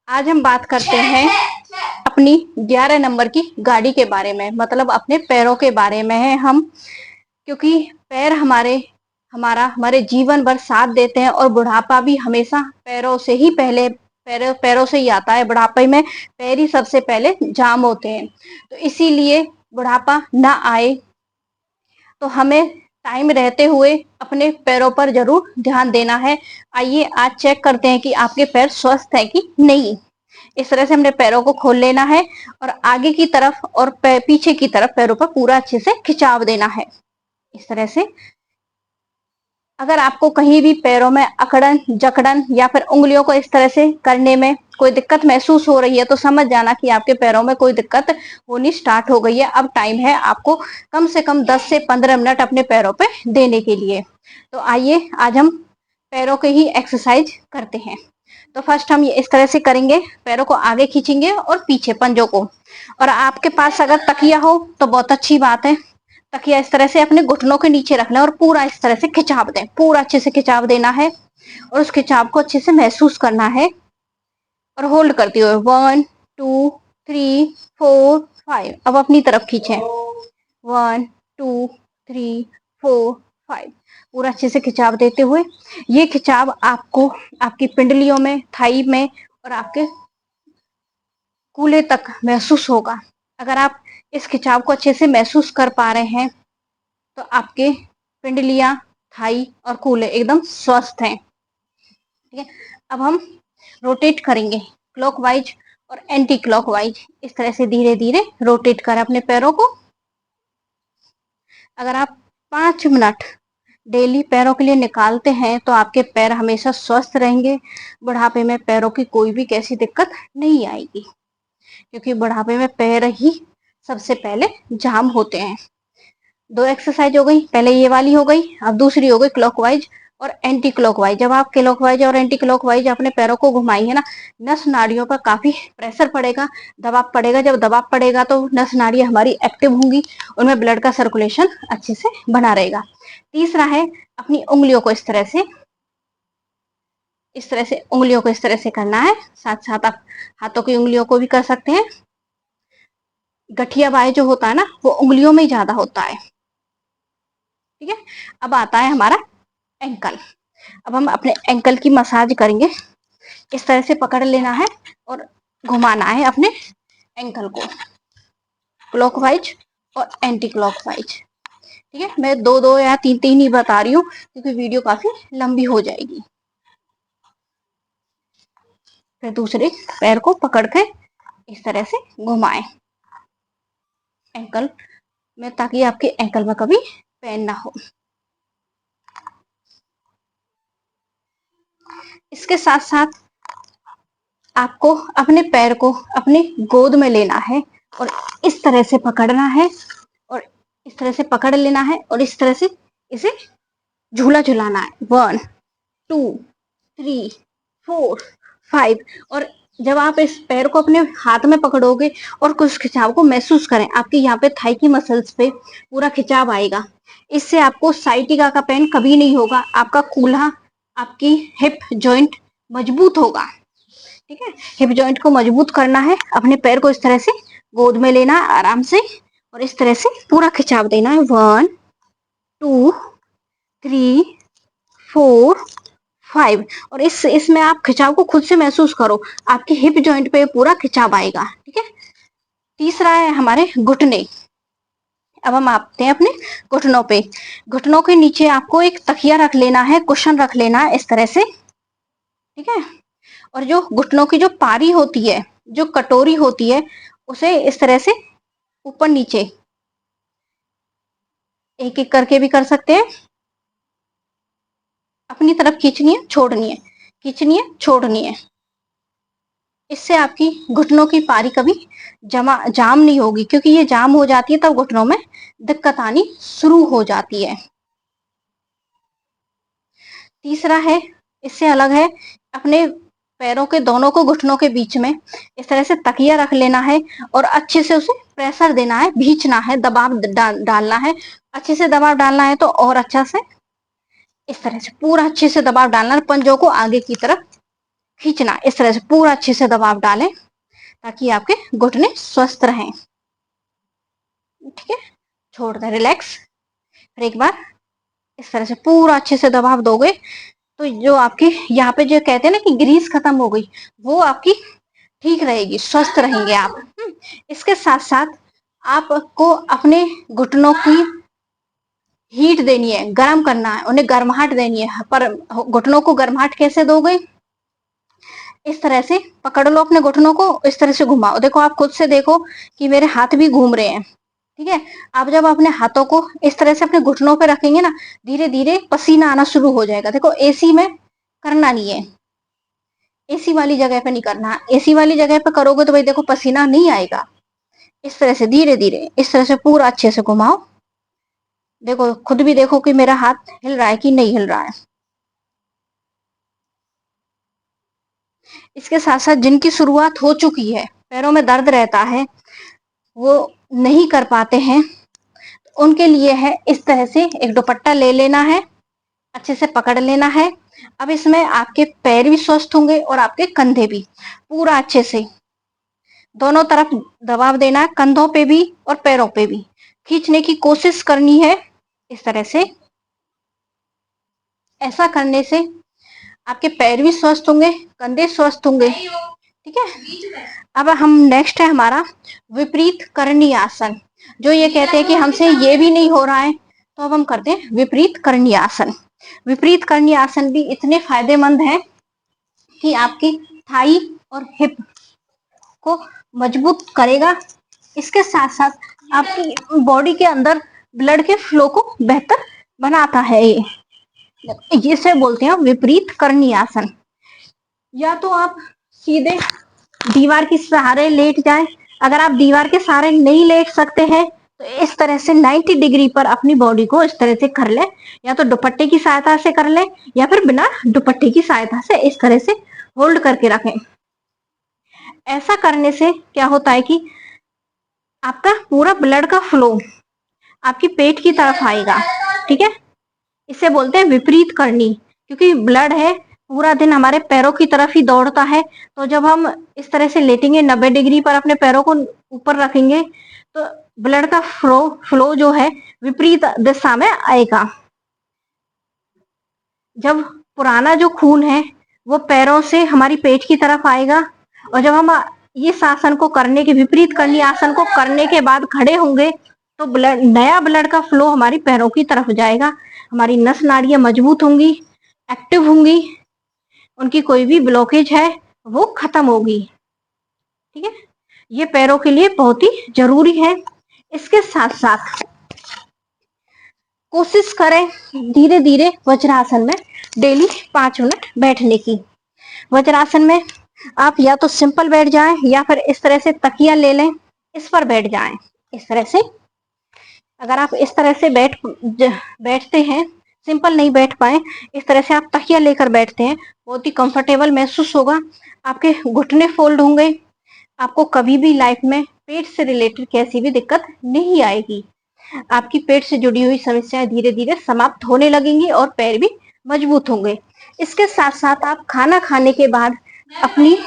आज हम बात करते हैं अपनी 11 नंबर की गाड़ी के बारे में, मतलब अपने पैरों के बारे में है हम। क्योंकि पैर हमारे जीवन भर साथ देते हैं और बुढ़ापा भी हमेशा पैरों से ही पहले पैरों से ही आता है। बुढ़ापे में पैर ही सबसे पहले जाम होते हैं। तो इसीलिए बुढ़ापा ना आए तो हमें टाइम रहते हुए अपने पैरों पर जरूर ध्यान देना है। आइए आज चेक करते हैं कि आपके पैर स्वस्थ हैं कि नहीं। इस तरह से हमने पैरों को खोल लेना है और आगे की तरफ और पीछे की तरफ पैरों पर पूरा अच्छे से खिंचाव देना है। इस तरह से अगर आपको कहीं भी पैरों में अकड़न जकड़न या फिर उंगलियों को इस तरह से करने में कोई दिक्कत महसूस हो रही है तो समझ जाना कि आपके पैरों में कोई दिक्कत होनी स्टार्ट हो गई है। अब टाइम है आपको कम से कम 10 से 15 मिनट अपने पैरों पे देने के लिए। तो आइए आज हम पैरों के ही एक्सरसाइज करते हैं। तो फर्स्ट हम ये इस तरह से करेंगे, पैरों को आगे खींचेंगे और पीछे पंजों को। और आपके पास अगर तकिया हो तो बहुत अच्छी बात है। तकिया इस तरह से अपने घुटनों के नीचे रखना है और पूरा इस तरह से खिंचाव दें, पूरा अच्छे से खिंचाव देना है और उस खिंचाव को अच्छे से महसूस करना है। और होल्ड करते हुए 1 2 3 4 5। अब अपनी तरफ खींचें 1 2 3 4 5। पूरा अच्छे से खिंचाव देते हुए ये खिंचाव आपको आपकी पिंडलियों में, थाई में और आपके कूल्हे तक महसूस होगा। अगर आप इस खिंचाव को अच्छे से महसूस कर पा रहे हैं तो आपके पिंडलियां, थाई और कूल्हे एकदम स्वस्थ हैं। ठीक है, अब हम रोटेट करेंगे क्लॉकवाइज और एंटी क्लॉकवाइज। इस तरह से धीरे धीरे रोटेट करें अपने पैरों को। अगर आप 5 मिनट डेली पैरों के लिए निकालते हैं तो आपके पैर हमेशा स्वस्थ रहेंगे। बुढ़ापे में पैरों की कोई भी कैसी दिक्कत नहीं आएगी, क्योंकि बुढ़ापे में पैर ही सबसे पहले जाम होते हैं। 2 एक्सरसाइज हो गई, पहले ये वाली हो गई, अब दूसरी हो गई क्लॉकवाइज और एंटी क्लॉकवाइज। जब आप क्लॉकवाइज और एंटी क्लॉकवाइज अपने पैरों को घुमाएंगे ना, नस नाड़ियों पर काफी प्रेशर पड़ेगा, दबाव पड़ेगा। जब दबाव पड़ेगा तो नस नाड़ियां हमारी एक्टिव होंगी, उनमें ब्लड का सर्कुलेशन अच्छे से बना रहेगा। तीसरा है अपनी उंगलियों को इस तरह से करना है। साथ साथ आप हाथों की उंगलियों को भी कर सकते हैं। गठिया बाय जो होता है ना, वो उंगलियों में ही ज्यादा होता है। ठीक है, अब आता है हमारा एंकल। अब हम अपने एंकल की मसाज करेंगे। इस तरह से पकड़ लेना है और घुमाना है अपने एंकल को, क्लॉकवाइज और एंटी क्लॉकवाइज। ठीक है, मैं 2-2 या 3-3 ही बता रही हूँ क्योंकि वीडियो काफी लंबी हो जाएगी। फिर दूसरे पैर को पकड़ के इस तरह से घुमाएं एंकल में, ताकि आपके एंकल में कभी पेन ना हो। इसके साथ साथ आपको अपने पैर को अपनी गोद में लेना है और इस तरह से पकड़ना है और इस तरह से पकड़ लेना है और इस तरह से इसे झूला झुलाना है। 1 2 3 4 5। और जब आप इस पैर को अपने हाथ में पकड़ोगे और कुछ खिंचाव को महसूस करें, आपके यहाँ पे थाई की मसल्स पे पूरा खिंचाव आएगा। इससे आपको साइटिका का पेन कभी नहीं होगा। आपका कूल्हा, आपकी हिप जॉइंट मजबूत होगा। ठीक है, हिप जॉइंट को मजबूत करना है। अपने पैर को इस तरह से गोद में लेना है आराम से और इस तरह से पूरा खिंचाव देना है। 1 2 3 4 5। और इसमें आप खिंचाव को खुद से महसूस करो, आपके हिप जॉइंट पे पूरा खिंचाव आएगा। ठीक है, तीसरा है हमारे घुटने। अब हम आते हैं अपने घुटनों पे। घुटनों के नीचे आपको एक तकिया रख लेना है, कुशन रख लेना है इस तरह से। ठीक है, और जो घुटनों की जो पारी होती है, जो कटोरी होती है, उसे इस तरह से ऊपर नीचे एक एक करके भी कर सकते हैं। अपनी तरफ खींचनी है, छोड़नी है, खींचनी है, छोड़नी है। इससे आपकी घुटनों की पारी कभी जाम नहीं होगी, क्योंकि ये जाम हो जाती है तब घुटनों में दिक्कत आनी शुरू हो जाती है। तीसरा है, इससे अलग है, अपने पैरों के दोनों को घुटनों के बीच में इस तरह से तकिया रख लेना है और अच्छे से उसे प्रेशर देना है, भींचना है, दबाव डालना है। अच्छे से दबाव डालना है तो और अच्छा से इस तरह से पूरा अच्छे से दबाव डालना है, पंजों को आगे की तरफ खींचना, इस तरह से पूरा अच्छे से दबाव डालें ताकि आपके घुटने स्वस्थ रहें। ठीक है, छोड़ दें, रिलैक्स। फिर एक बार इस तरह से पूरा अच्छे से दबाव दोगे तो जो आपके यहाँ पे जो कहते हैं ना कि ग्रीस खत्म हो गई, वो आपकी ठीक रहेगी, स्वस्थ रहेंगे आप। इसके साथ साथ आपको अपने घुटनों की हीट देनी है, गर्म करना है, उन्हें गर्माहट देनी है। पर घुटनों को गर्माहट कैसे दोगे? इस तरह से पकड़ लो अपने घुटनों को, इस तरह से घुमाओ। देखो, आप खुद से देखो कि मेरे हाथ भी घूम रहे हैं। ठीक है, आप जब अपने हाथों को इस तरह से अपने घुटनों पे रखेंगे ना, धीरे धीरे पसीना आना शुरू हो जाएगा। देखो, एसी में करना नहीं है, एसी वाली जगह पे नहीं करना। एसी वाली जगह पे करोगे तो भाई देखो पसीना नहीं आएगा। इस तरह से धीरे धीरे इस तरह से पूरा अच्छे से घुमाओ। देखो, खुद भी देखो कि मेरा हाथ हिल रहा है कि नहीं हिल रहा है। इसके साथ साथ जिनकी शुरुआत हो चुकी है, पैरों में दर्द रहता है, वो नहीं कर पाते हैं, उनके लिए है इस तरह से एक दुपट्टा ले लेना है, अच्छे से पकड़ लेना है। अब इसमें आपके पैर भी स्वस्थ होंगे और आपके कंधे भी। पूरा अच्छे से दोनों तरफ दबाव देना है, कंधों पे भी और पैरों पे भी खींचने की कोशिश करनी है इस तरह से। ऐसा करने से आपके पैर भी स्वस्थ होंगे, कंधे स्वस्थ होंगे। ठीक है, अब हम नेक्स्ट है हमारा विपरीत करणी आसन। जो ये कहते हैं कि हमसे ये भी नहीं हो रहा है, तो अब हम करते हैं विपरीत करणी आसन। विपरीत करणी आसन भी इतने फायदेमंद है कि आपकी थाई और हिप को मजबूत करेगा। इसके साथ साथ आपकी बॉडी के अंदर ब्लड के फ्लो को बेहतर बनाता है। ये इसे बोलते हैं विपरीत करणी आसन। या तो आप सीधे दीवार के सहारे लेट जाएं। अगर आप दीवार के सहारे नहीं लेट सकते हैं तो इस तरह से 90 डिग्री पर अपनी बॉडी को इस तरह से कर ले, या तो दुपट्टे की सहायता से कर ले या फिर बिना दुपट्टे की सहायता से इस तरह से होल्ड करके रखें। ऐसा करने से क्या होता है कि आपका पूरा ब्लड का फ्लो आपकी पेट की तरफ आएगा। ठीक है, इसे बोलते हैं विपरीत करनी, क्योंकि ब्लड है पूरा दिन हमारे पैरों की तरफ ही दौड़ता है। तो जब हम इस तरह से लेटेंगे, 90 डिग्री पर अपने पैरों को ऊपर रखेंगे, तो ब्लड का फ्लो जो है विपरीत दिशा में आएगा। जब पुराना जो खून है वो पैरों से हमारी पेट की तरफ आएगा, और जब हम इस आसन को करने के विपरीत करनी आसन को करने के बाद खड़े होंगे तो नया ब्लड का फ्लो हमारी पैरों की तरफ जाएगा। हमारी नस नाड़ियां मजबूत होंगी, एक्टिव होंगी, उनकी कोई भी ब्लॉकेज है वो खत्म होगी। ठीक है, ये पैरों के लिए बहुत ही जरूरी है। इसके साथ साथ कोशिश करें धीरे धीरे वज्रासन में डेली 5 मिनट बैठने की। वज्रासन में आप या तो सिंपल बैठ जाएं या फिर इस तरह से तकिया ले लें, इस पर बैठ जाएं। इस तरह से अगर आप इस तरह से बैठते हैं, सिंपल नहीं बैठ पाए, इस तरह से आप तकिया लेकर बैठते हैं, बहुत ही कंफर्टेबल महसूस होगा। आपके घुटने फोल्ड होंगे, आपको कभी भी लाइफ में पेट से रिलेटेड कैसी भी दिक्कत नहीं आएगी। आपकी पेट से जुड़ी हुई समस्याएं धीरे धीरे समाप्त होने लगेंगी और पैर भी मजबूत होंगे। इसके साथ साथ आप खाना खाने के बाद अपनी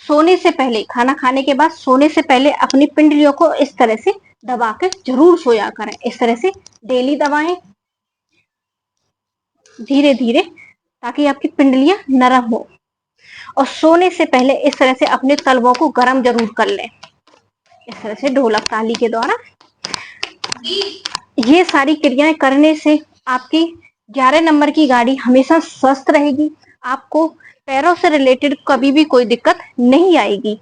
सोने से पहले, खाना खाने के बाद सोने से पहले अपनी पिंडलियों को इस तरह से दबा के जरूर सोया करें। इस तरह से डेली दबाएं धीरे धीरे, ताकि आपकी पिंडलियां नरम हो। और सोने से पहले इस तरह से अपने तलवों को गर्म जरूर कर लें, इस तरह से ढोलक ताली के द्वारा। ये सारी क्रियाएं करने से आपकी 11 नंबर की गाड़ी हमेशा स्वस्थ रहेगी। आपको पैरों से रिलेटेड कभी भी कोई दिक्कत नहीं आएगी।